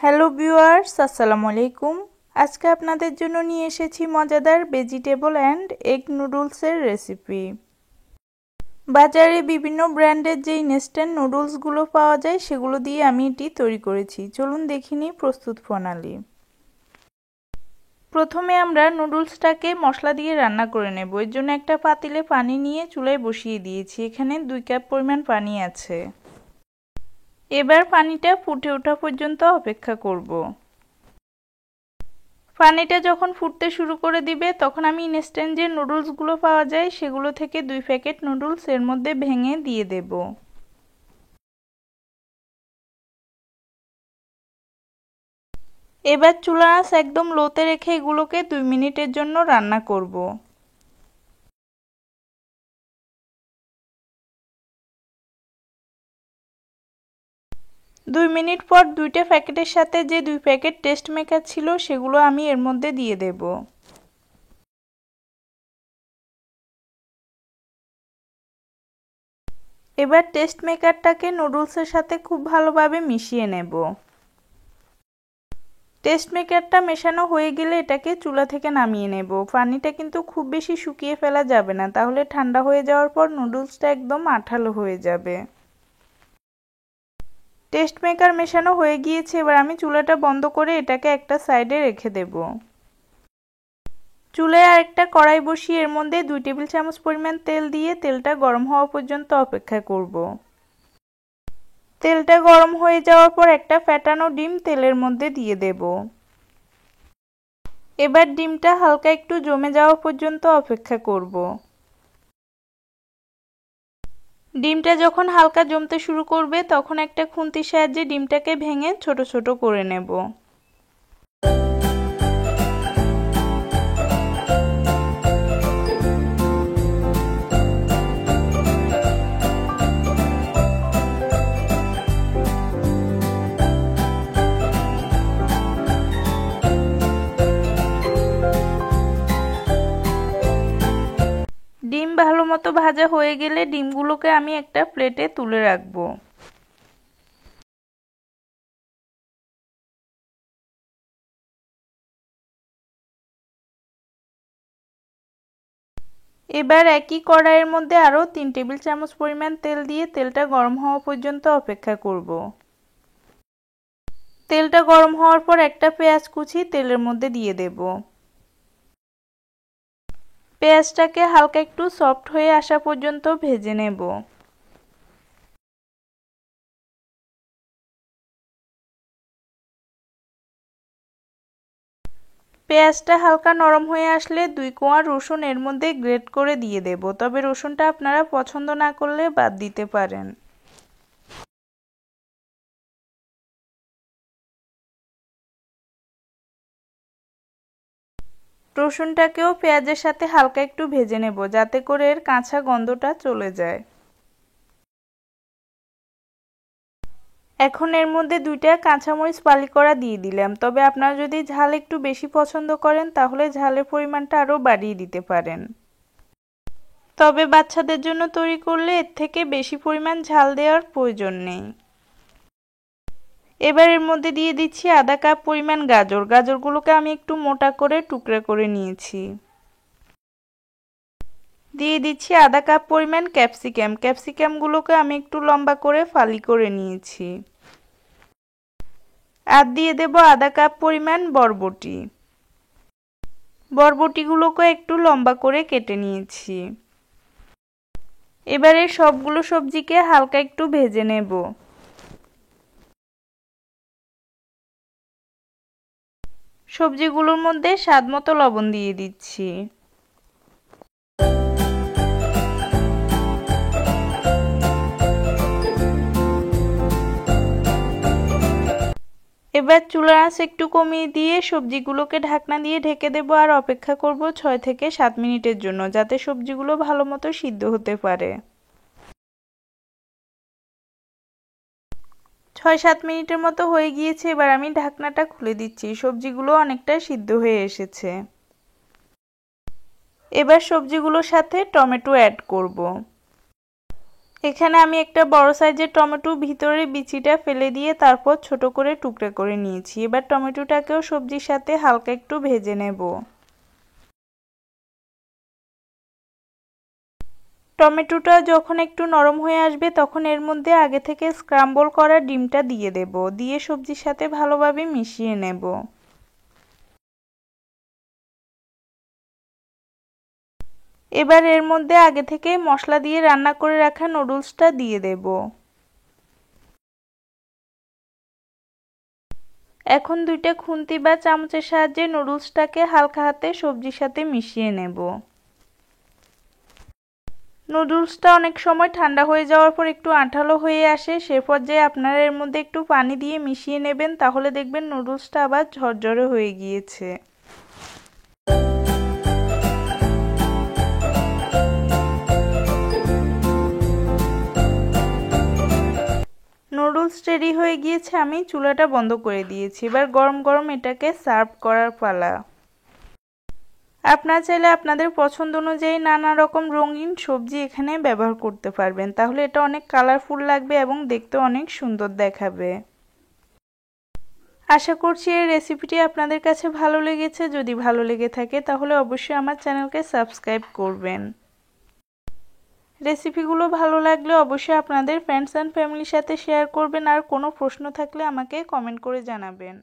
Hello viewers, আসসালামু আলাইকুম। আজকে আপনাদের জন্য নিয়ে এসেছি মজাদার ভেজিটেবল অ্যান্ড এগ নুডলসের রেসিপি। বাজারে বিভিন্ন ব্র্যান্ডের যে ইনস্ট্যান্ট নুডলসগুলো পাওয়া যায় সেগুলো দিয়ে আমি এটি তৈরি করেছি। চলুন দেখে নিই প্রস্তুত প্রণালী। প্রথমে আমরা নুডলসটাকে মশলা দিয়ে রান্না করে নেব। এর জন্য একটা পাতিলে পানি নিয়ে চুলায় বসিয়ে দিয়েছি। এখানে 2 কাপ পরিমাণ পানি আছে। এবার পানিটা ফুটে ওঠা পর্যন্ত অপেক্ষা করব। পানিটা যখন ফুটতে শুরু করে দিবে তখন আমি ইনস্ট্যান্ট যে নুডলসগুলো পাওয়া যায় সেগুলো থেকে 2 প্যাকেট নুডলস এর মধ্যে ভেঙে দিয়ে দেব। এবার চুলার আঁচ একদম লোতে রেখে এগুলোকে 2 মিনিটের জন্য রান্না করব। 2 মিনিট পর 2টা প্যাকেটের সাথে যে 2 প্যাকেট টেস্ট মেকার ছিল সেগুলো আমি এর মধ্যে দিয়ে দেব। এবার টেস্ট মেকারটাকে নুডলসের সাথে খুব ভালোভাবে মিশিয়ে নেব। টেস্ট মেকারটা মেশানো হয়ে গেলে এটাকে চুলা থেকে নামিয়ে নেব। পানিটা কিন্তু খুব বেশি শুকিয়ে ফেলা যাবে না, তাহলে ঠান্ডা হয়ে যাওয়ার পর নুডলসটা একদম আঠালো হয়ে যাবে। টেস্ট মেকার মেশানো হয়ে গিয়েছে। এবার আমি চুলাটা বন্ধ করে এটাকে একটা সাইডে রেখে দেব। চুলায় আরেকটা কড়াই বসিয়ে এর মধ্যে 2 টেবিল চামচ পরিমাণ তেল দিয়ে তেলটা গরম হওয়া পর্যন্ত অপেক্ষা করব। তেলটা গরম হয়ে যাওয়ার পর একটা ফ্যাটানো ডিম তেলের মধ্যে দিয়ে দেব। এবার ডিমটা হালকা একটু জমে যাওয়া পর্যন্ত অপেক্ষা করব। ডিমটা যখন হালকা জমতে শুরু করবে তখন একটা খুন্তির সাহায্যে ডিমটাকে ভেঙে ছোট ছোট করে নেব। ডিম ভালো মতো ভাজা হয়ে গেলে ডিমগুলোকে আমি একটা প্লেটে তুলে রাখবো। এবার একই কড়াইয়ের মধ্যে আরও 3 টেবিল চামচ পরিমাণ তেল দিয়ে তেলটা গরম হওয়া পর্যন্ত অপেক্ষা করব। তেলটা গরম হওয়ার পর একটা পেঁয়াজ কুচি তেলের মধ্যে দিয়ে দেব। পেঁয়াজটাকে হালকা একটু সফট হয়ে আসা পর্যন্ত ভেজে নেব। পেঁয়াজটা হালকা নরম হয়ে আসলে 2 কোয়া রসুন এর মধ্যে গ্রেট করে দিয়ে দেব। তবে রসুনটা আপনারা পছন্দ না করলে বাদ দিতে পারেন। রসুনটাকেও পেঁয়াজের সাথে হালকা একটু ভেজে নেব যাতে করে এর কাঁচা গন্ধটা চলে যায়। এখন এর মধ্যে 2টা কাঁচামরিচ ফালি করা দিয়ে দিলাম। তবে আপনারা যদি ঝাল একটু বেশি পছন্দ করেন তাহলে ঝালের পরিমাণটা আরও বাড়িয়ে দিতে পারেন। তবে বাচ্চাদের জন্য তৈরি করলে এর থেকে বেশি পরিমাণ ঝাল দেওয়ার প্রয়োজন নেই। এবার এর মধ্যে দিয়ে দিচ্ছি আধা কাপ পরিমাণ গাজর। গাজরগুলোকে আমি একটু মোটা করে টুকরা করে নিয়েছি। দিয়ে দিচ্ছি আধা কাপ পরিমাণ ক্যাপসিকাম। ক্যাপসিকামগুলোকে আমি একটু লম্বা করে ফালি করে নিয়েছি। আর দিয়ে দেব আধা কাপ পরিমাণ বরবটি। বরবটিগুলোকে একটু লম্বা করে কেটে নিয়েছি। এবারে সবগুলো সবজিকে হালকা একটু ভেজে নেব। সবজিগুলোর মধ্যে স্বাদমতো লবণ দিয়ে দিচ্ছি। এবার চুলার আঁচ একটু কমিয়ে দিয়ে সবজিগুলোকে ঢাকনা দিয়ে ঢেকে দেব আর অপেক্ষা করব 6 থেকে 7 মিনিটের জন্য, যাতে সবজিগুলো ভালো মতো সিদ্ধ হতে পারে। 6-7 মিনিটের মতো হয়ে গিয়েছে। এবার আমি ঢাকনাটা খুলে দিচ্ছি। সবজিগুলো অনেকটা সিদ্ধ হয়ে এসেছে। এবার সবজিগুলোর সাথে টমেটো অ্যাড করব। এখানে আমি একটা বড় সাইজের টমেটো ভিতরে বিচিটা ফেলে দিয়ে তারপর ছোট করে টুকরা করে নিয়েছি। এবার টমেটোটাকেও সবজির সাথে হালকা একটু ভেজে নেব। টমেটোটা যখন একটু নরম হয়ে আসবে তখন এর মধ্যে আগে থেকে স্ক্রাম্বল করা ডিমটা দিয়ে দেব, দিয়ে সবজির সাথে ভালোভাবে মিশিয়ে নেব। এবার এর মধ্যে আগে থেকে মশলা দিয়ে রান্না করে রাখা নুডলসটা দিয়ে দেব। এখন দুইটা খুন্তি বা চামচের সাহায্যে নুডলসটাকে হালকা হাতে সবজির সাথে মিশিয়ে নেব। নুডলসটা অনেক সময় ঠান্ডা হয়ে যাওয়ার পর একটু আঠালো হয়ে আসে, সে পর্যায়ে আপনারা এর মধ্যে একটু পানি দিয়ে মিশিয়ে নেবেন, তাহলে দেখবেন নুডলসটা আবার ঝরঝরে হয়ে গিয়েছে। নুডলস রেডি হয়ে গিয়েছে, আমি চুলাটা বন্ধ করে দিয়েছি। এবার গরম গরম এটাকে সার্ভ করার পালা। আপনারা চাইলে আপনাদের পছন্দ অনুযায়ী নানা রকম রঙিন সবজি এখানে ব্যবহার করতে পারবেন, তাহলে এটা অনেক কালারফুল লাগবে এবং দেখতে অনেক সুন্দর দেখাবে। আশা করছি এই রেসিপিটি আপনাদের কাছে ভালো লেগেছে। যদি ভালো লেগে থাকে তাহলে অবশ্যই আমার চ্যানেলকে সাবস্ক্রাইব করবেন। রেসিপিগুলো ভালো লাগলে অবশ্যই আপনাদের ফ্রেন্ডস অ্যান্ড ফ্যামিলির সাথে শেয়ার করবেন, আর কোনো প্রশ্ন থাকলে আমাকে কমেন্ট করে জানাবেন।